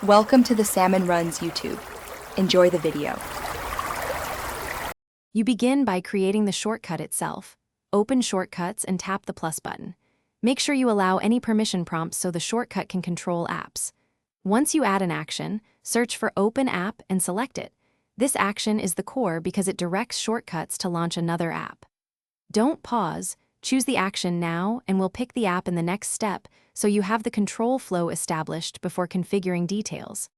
Welcome to the Salmon Runs YouTube. Enjoy the video. You begin by creating the shortcut itself. Open Shortcuts and tap the plus button. Make sure you allow any permission prompts so the shortcut can control apps. Once you add an action, search for Open App and select it. This action is the core because it directs shortcuts to launch another app. Don't pause, choose the action now, and we'll pick the app in the next step so you have the control flow established before configuring details.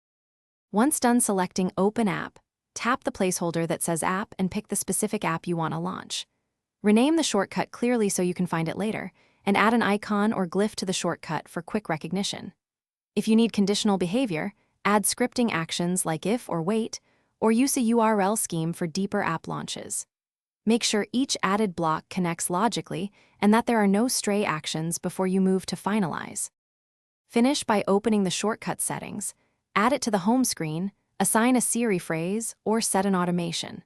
Once done selecting Open App, tap the placeholder that says App and pick the specific app you want to launch. Rename the shortcut clearly so you can find it later, and add an icon or glyph to the shortcut for quick recognition. If you need conditional behavior, add scripting actions like if or wait, or use a URL scheme for deeper app launches. Make sure each added block connects logically and that there are no stray actions before you move to finalize. Finish by opening the shortcut settings, add it to the home screen, assign a Siri phrase, or set an automation.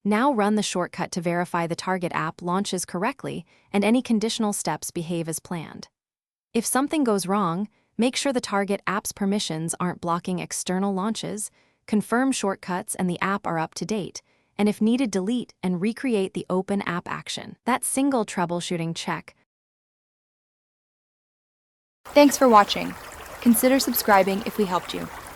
Now run the shortcut to verify the target app launches correctly and any conditional steps behave as planned. If something goes wrong, make sure the target app's permissions aren't blocking external launches, confirm shortcuts and the app are up to date, and if needed, delete and recreate the Open App action. That single troubleshooting check. Thanks for watching. Consider subscribing if we helped you.